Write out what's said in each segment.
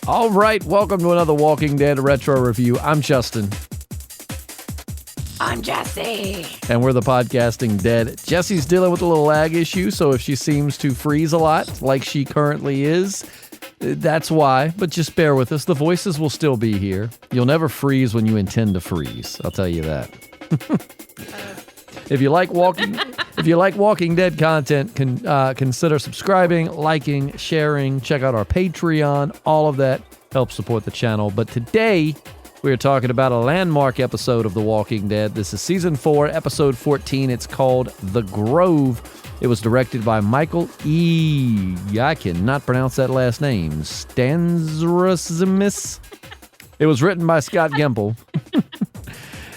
All right, welcome to another Walking Dead Retro Review. I'm Justin. I'm Jessi. And we're the Podcasting Dead. Jessi's dealing with a little lag issue, so if she seems to freeze a lot, like she currently is, that's why. But just bear with us. The voices will still be here. You'll never freeze when you intend to freeze. I'll tell you that. If you like Walking Dead content, consider subscribing, liking, sharing. Check out our Patreon. All of that helps support the channel. But today, we are talking about a landmark episode of The Walking Dead. This is Season 4, Episode 14. It's called The Grove. It was directed by Michael E. I cannot pronounce that last name. Stanzrasimis. It was written by Scott Gimple.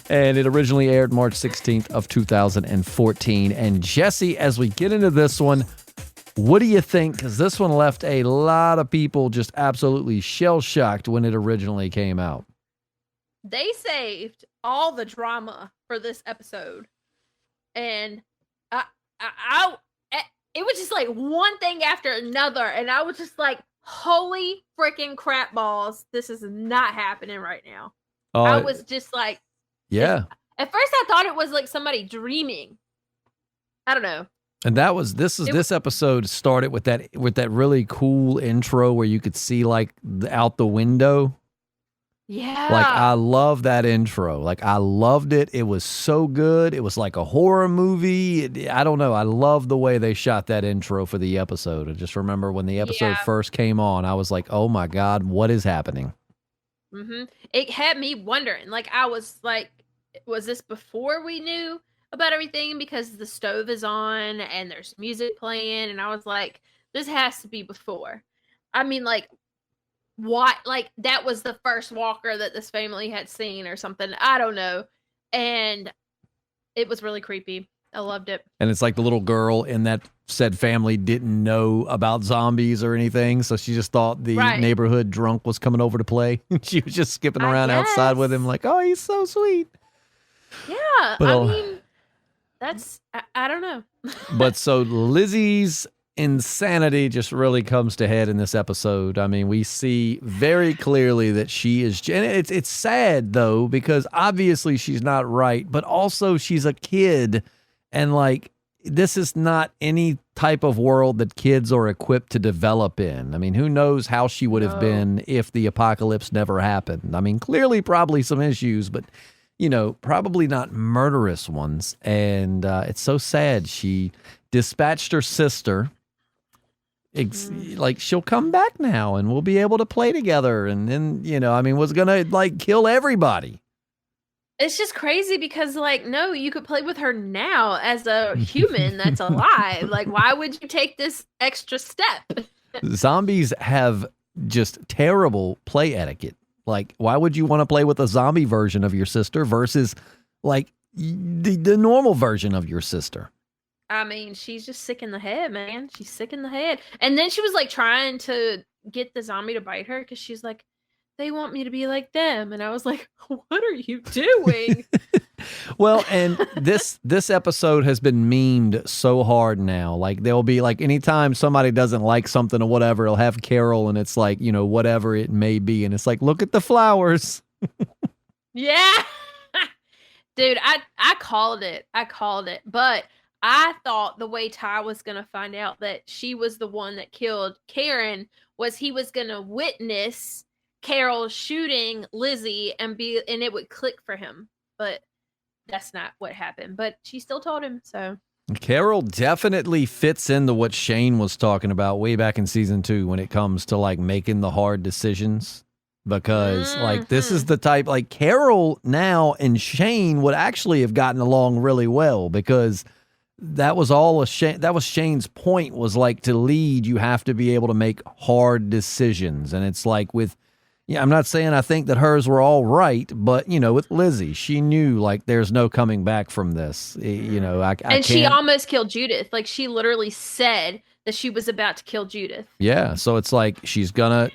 And it originally aired March 16th of 2014. And Jessi, as we get into this one, what do you think? Because this one left a lot of people just absolutely shell-shocked when it originally came out. They saved all the drama for this episode. And it was just like one thing after another. And I was just like, holy freaking crap balls. This is not happening right now. I was just like, yeah. At first I thought it was like somebody dreaming. I don't know. And this episode started with that really cool intro where you could see like out the window. Yeah. Like I love that intro. Like I loved it. It was so good. It was like a horror movie. I don't know. I love the way they shot that intro for the episode. I just remember when the episode first came on, I was like, "Oh my God, what is happening?" Mm-hmm. It had me wondering. Like I was like, was this before we knew about everything? Because the stove is on and there's music playing, and I was like, this has to be before. I mean, like, what? Like that was the first walker that this family had seen or something. I don't know. And it was really creepy. I loved it. And it's like the little girl in that said family didn't know about zombies or anything, so she just thought the neighborhood drunk was coming over to play. She was just skipping around outside with him like, oh, he's so sweet. Yeah, but, I mean, that's, I don't know. But so Lizzie's insanity just really comes to head in this episode. I mean, we see very clearly that she is, and it's sad though, because obviously she's not right, but also she's a kid, and like, this is not any type of world that kids are equipped to develop in. I mean, who knows how she would have been if the apocalypse never happened. I mean, clearly probably some issues, but you know, probably not murderous ones. And it's so sad. She dispatched her sister. Like, she'll come back now and we'll be able to play together. And then, you know, I mean, was going to like kill everybody. It's just crazy because, like, no, you could play with her now as a human that's alive. Like, why would you take this extra step? Zombies have just terrible play etiquette. Like, why would you want to play with a zombie version of your sister versus, like, the normal version of your sister? I mean, she's just sick in the head, man. She's sick in the head. And then she was, like, trying to get the zombie to bite her because she's like, they want me to be like them. And I was like, what are you doing? Well, and this episode has been memed so hard now. Like, there'll be, like, anytime somebody doesn't like something or whatever, it'll have Carol, and it's like, you know, whatever it may be. And it's like, look at the flowers. Yeah. Dude, I called it. But I thought the way Ty was going to find out that she was the one that killed Karen was he was going to witness Carol shooting Lizzie and it would click for him. But that's not what happened. But she still told him, so. Carol definitely fits into what Shane was talking about way back in season 2 when it comes to like making the hard decisions. Because like this is the type, like Carol now and Shane would actually have gotten along really well, because that was all that was Shane's point, was like, to lead you have to be able to make hard decisions. And it's like with, I'm not saying I think that hers were all right, but you know, with Lizzie, she knew like there's no coming back from this. You know, I can't. She almost killed Judith. Like, she literally said that she was about to kill Judith. Yeah, so it's like she's gonna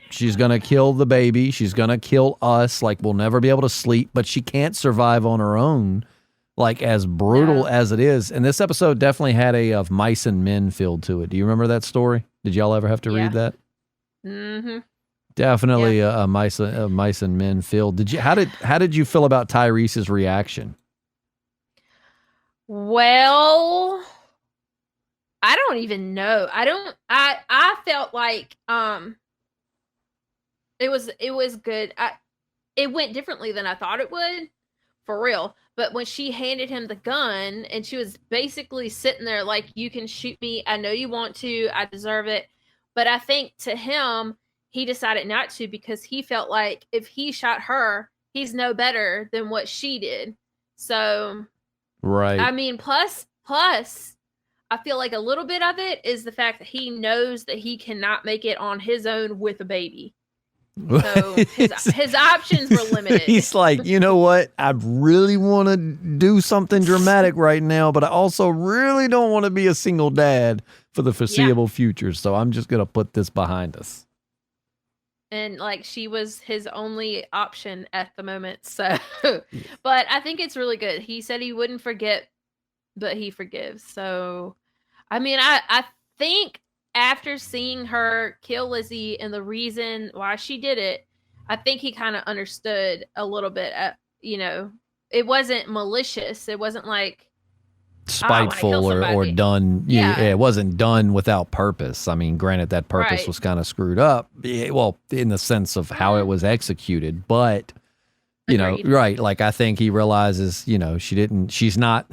kill the baby. She's gonna kill us. Like, we'll never be able to sleep, but she can't survive on her own. Like, as brutal as it is. And this episode definitely had a of mice and men feel to it. Do you remember that story? Did y'all ever have to read that? Mm-hmm. Definitely a mice and men feel. How did you feel about Tyrese's reaction? Well, I don't even know. I felt like it was good. It went differently than I thought it would, for real. But when she handed him the gun and she was basically sitting there like, you can shoot me. I know you want to. I deserve it. But I think to him, he decided not to because he felt like if he shot her, he's no better than what she did. So, right. I mean, plus, I feel like a little bit of it is the fact that he knows that he cannot make it on his own with a baby. So his options were limited. He's like, you know what? I really want to do something dramatic right now, but I also really don't want to be a single dad for the foreseeable future. So I'm just going to put this behind us. And like she was his only option at the moment. So, but I think it's really good. He said he wouldn't forget, but he forgives. So, I mean, I think after seeing her kill Lizzie and the reason why she did it, I think he kind of understood a little bit. It wasn't malicious. It wasn't like spiteful or done. Yeah, it wasn't done without purpose. I mean, granted, that purpose was kind of screwed up. Well, in the sense of how it was executed, but you know, right? Like I think he realizes, she's not.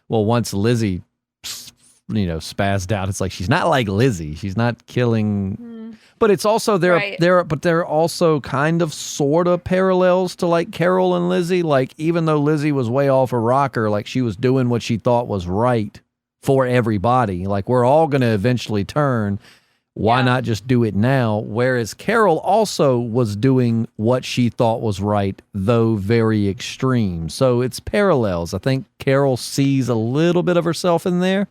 Well, once Lizzie, spazzed out, it's like she's not like Lizzie. She's not killing. But it's also there are also kind of sort of parallels to like Carol and Lizzie. Like even though Lizzie was way off her rocker, like she was doing what she thought was right for everybody. Like we're all going to eventually turn. Why not just do it now? Whereas Carol also was doing what she thought was right, though very extreme. So it's parallels. I think Carol sees a little bit of herself in there.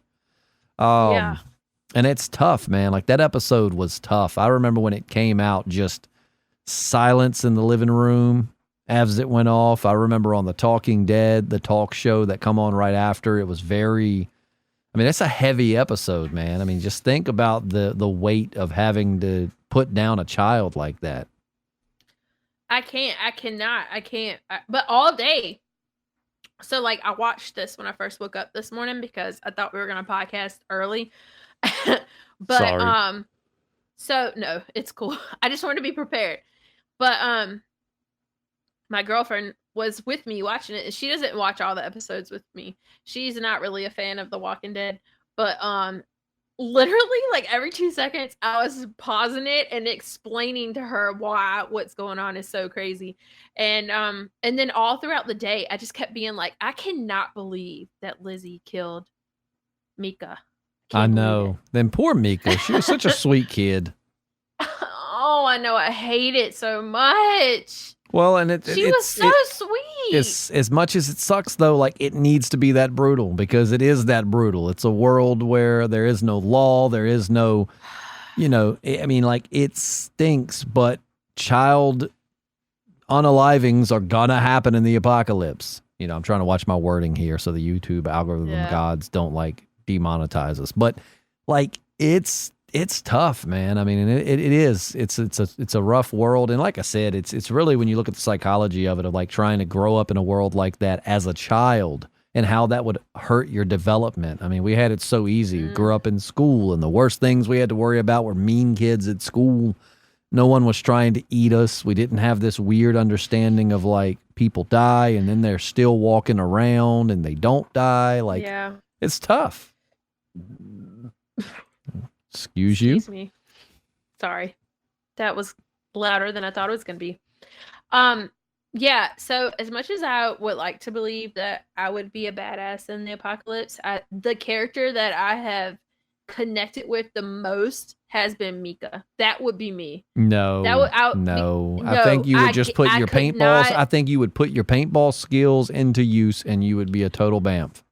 And it's tough, man. Like that episode was tough. I remember when it came out, just silence in the living room as it went off. I remember on The Talking Dead, the talk show that come on right after, it was it's a heavy episode, man. I mean, just think about the weight of having to put down a child like that. I cannot. But all day. So like I watched this when I first woke up this morning because I thought we were going to podcast early. But sorry. So no, it's cool. I just wanted to be prepared. But my girlfriend was with me watching it, and she doesn't watch all the episodes with me. She's not really a fan of The Walking Dead, but literally like every 2 seconds I was pausing it and explaining to her why what's going on is so crazy. And then all throughout the day I just kept being like, I cannot believe that Lizzie killed Mika. I know. Then poor Mika. She was such a sweet kid. Oh, I know. I hate it so much. Well, and she was so sweet. As much as it sucks, though, like it needs to be that brutal because it is that brutal. It's a world where there is no law. There is no, like it stinks, but child unalivings are going to happen in the apocalypse. I'm trying to watch my wording here so the YouTube algorithm gods don't like demonetize us, but like it's tough, man. I mean, it is. It's a rough world, and like I said, it's really when you look at the psychology of it, of like trying to grow up in a world like that as a child, and how that would hurt your development. I mean, we had it so easy. We grew up in school, and the worst things we had to worry about were mean kids at school. No one was trying to eat us. We didn't have this weird understanding of like people die, and then they're still walking around, and they don't die. Like, it's tough. Excuse me. Sorry. That was louder than I thought it was going to be. So as much as I would like to believe that I would be a badass in the apocalypse, the character that I have connected with the most has been Mika. That would be me. No. I think you would just put your paintballs. I think you would put your paintball skills into use and you would be a total bamf.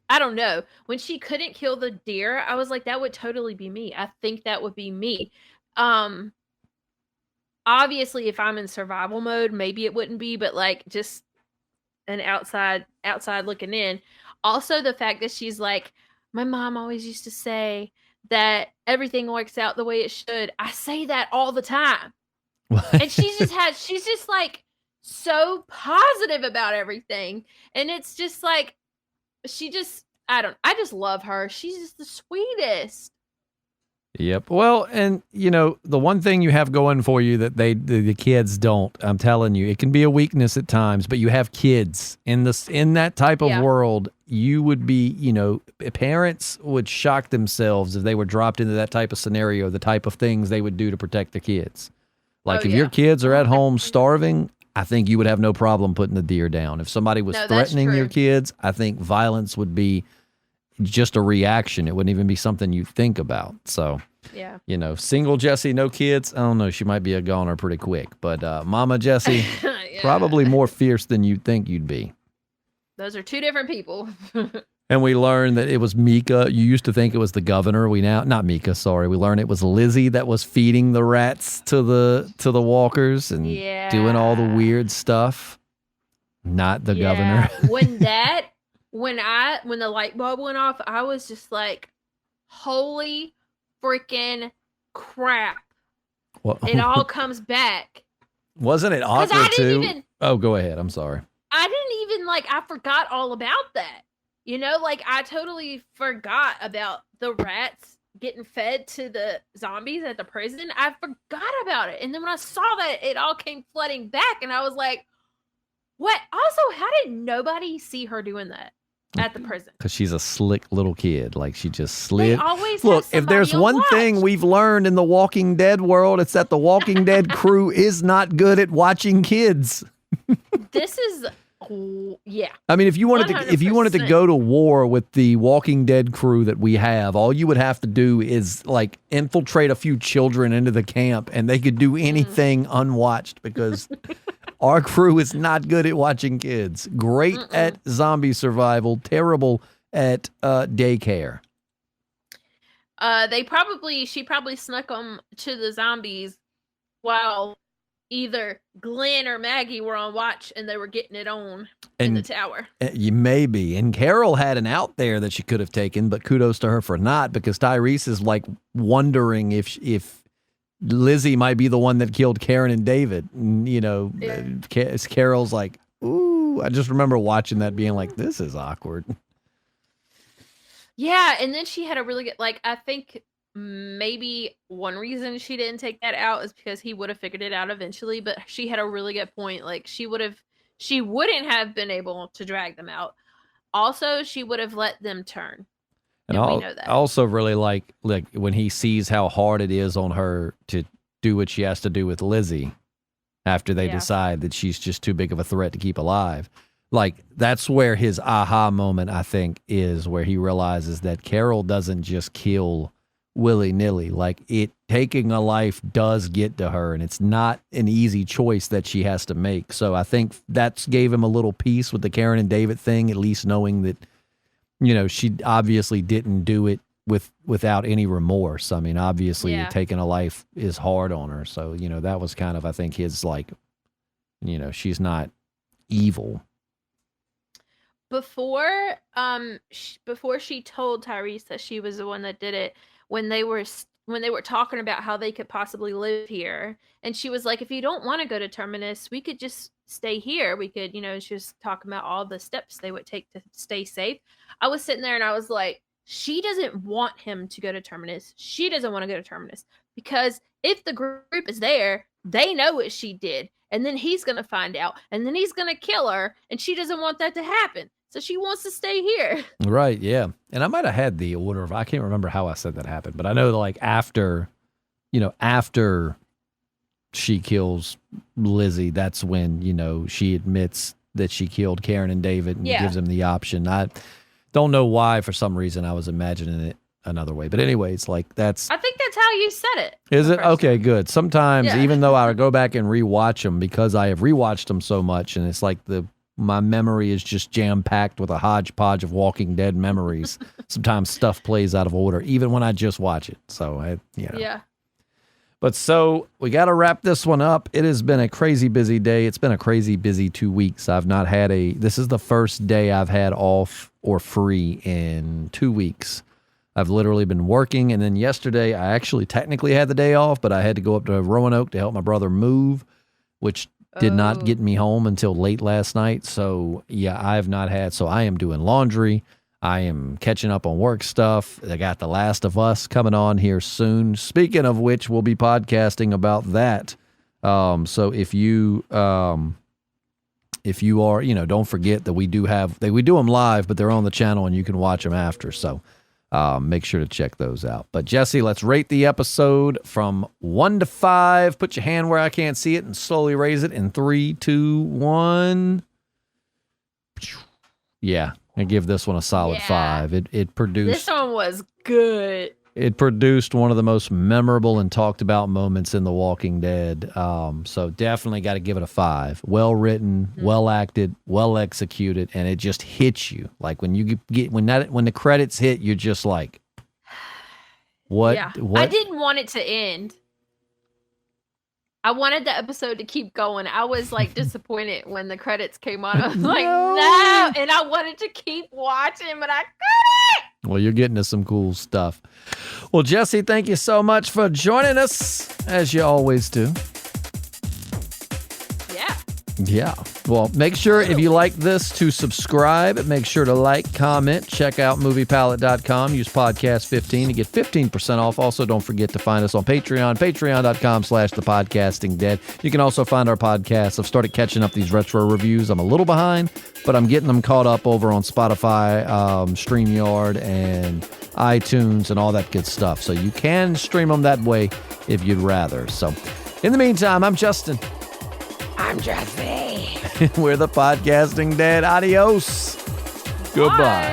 I don't know. When she couldn't kill the deer, I was like, that would totally be me. I think that would be me. Obviously, if I'm in survival mode, maybe it wouldn't be, but like just an outside looking in. Also, the fact that she's like, my mom always used to say that everything works out the way it should. I say that all the time. And she's just like so positive about everything. And it's just like, I just love her. She's just the sweetest. Yep. Well, and the one thing you have going for you that the kids don't, I'm telling you, it can be a weakness at times, but you have kids in that type of world. You would be, parents would shock themselves if they were dropped into that type of scenario, the type of things they would do to protect their kids. Like if your kids are at home starving, I think you would have no problem putting the deer down. If somebody was threatening your kids, I think violence would be just a reaction. It wouldn't even be something you think about. So, single Jessi, no kids. I don't know. She might be a goner pretty quick. But Mama Jessi, probably more fierce than you'd think you'd be. Those are two different people. And we learned that it was Mika. You used to think it was the governor. Not Mika, sorry. We learned it was Lizzie that was feeding the rats to the walkers and doing all the weird stuff. Not the governor. When the light bulb went off, I was just like, holy freaking crap. Well, it all comes back. Wasn't it awkward too? Oh, go ahead. I'm sorry. I didn't even I forgot all about that. I totally forgot about the rats getting fed to the zombies at the prison. I forgot about it. And then when I saw that, it all came flooding back. And I was like, what? Also, how did nobody see her doing that at the prison? Because she's a slick little kid. Like, she just slid. They always Look, if there's one thing we've learned in the Walking Dead world, it's that the Walking Dead crew is not good at watching kids. This is... yeah. I mean, if you wanted to go to war with the Walking Dead crew that we have, all you would have to do is infiltrate a few children into the camp, and they could do anything unwatched because our crew is not good at watching kids. Great at zombie survival, terrible at daycare. She probably snuck them to the zombies while either Glenn or Maggie were on watch and they were getting it on in the tower. You may be. And Carol had an out there that she could have taken, but kudos to her for not, because Tyrese is wondering if Lizzie might be the one that killed Karen and David. And, Carol's like, ooh, I just remember watching that being like, this is awkward. Yeah. And then she had a really good, I think maybe one reason she didn't take that out is because he would have figured it out eventually, but she had a really good point. She wouldn't have been able to drag them out. Also, she would have let them turn. And we know that. I also really like when he sees how hard it is on her to do what she has to do with Lizzie after they decide that she's just too big of a threat to keep alive. That's where his aha moment, I think, is, where he realizes that Carol doesn't just kill willy-nilly. Taking a life does get to her, and it's not an easy choice that she has to make. So I think that gave him a little peace with the Karen and David thing, at least knowing that, she obviously didn't do it without any remorse. I mean, obviously taking a life is hard on her. So, that was kind of, I think, his she's not evil. Before she told Tyrese that she was the one that did it, when they were talking about how they could possibly live here, and she was like, if you don't want to go to Terminus, we could just stay here. We could, she was talking about all the steps they would take to stay safe. I was sitting there and I was like, she doesn't want him to go to Terminus. She doesn't want to go to Terminus, because if the group is there, they know what she did, and then he's going to find out, and then he's going to kill her, and she doesn't want that to happen. So she wants to stay here. Right, yeah. And I might have had the order of, I can't remember how I said that happened, but I know after she kills Lizzie, that's when, she admits that she killed Karen and David and gives him the option. I don't know why, for some reason, I was imagining it another way. But anyways, that's... I think that's how you said it. Is it? Okay, good. Sometimes, even though I go back and rewatch them, because I have rewatched them so much, and it's my memory is just jam-packed with a hodgepodge of Walking Dead memories. Sometimes stuff plays out of order, even when I just watch it. So, Yeah. But so, we got to wrap this one up. It has been a crazy busy day. It's been a crazy busy 2 weeks. I've not had this is the first day I've had off or free in 2 weeks. I've literally been working. And then yesterday, I actually technically had the day off, but I had to go up to Roanoke to help my brother move, which did not get me home until late last night. So, yeah, I've not had. So I am doing laundry. I am catching up on work stuff. I got The Last of Us coming on here soon. Speaking of which, we'll be podcasting about that. So if you are, don't forget that we do them live, but they're on the channel and you can watch them after. So make sure to check those out. But Jessi, let's rate the episode from 1 to 5. Put your hand where I can't see it and slowly raise it in 3, 2, 1. Yeah. I give this one a solid 5. It produced. This one was good. It produced one of the most memorable and talked about moments in The Walking Dead. So definitely got to give it a 5. Well written, well acted, well executed, and it just hits you. Like when you get when the credits hit, you're just like, what? Yeah. What? I didn't want it to end. I wanted the episode to keep going. I was like disappointed when the credits came on. I was like, no. And I wanted to keep watching, but I couldn't. Well, you're getting to some cool stuff. Well, Jessi, thank you so much for joining us, as you always do. Yeah. Well, make sure if you like this to subscribe. Make sure to like, comment, check out moviepalette.com. Use podcast15 to get 15% off. Also, don't forget to find us on Patreon, patreon.com/thepodcastingdead. You can also find our podcasts. I've started catching up these retro reviews. I'm a little behind, but I'm getting them caught up over on Spotify, StreamYard, and iTunes and all that good stuff. So you can stream them that way if you'd rather. So in the meantime, I'm Justin. I'm Jessi. We're the Podcasting Dead. Adios. Goodbye.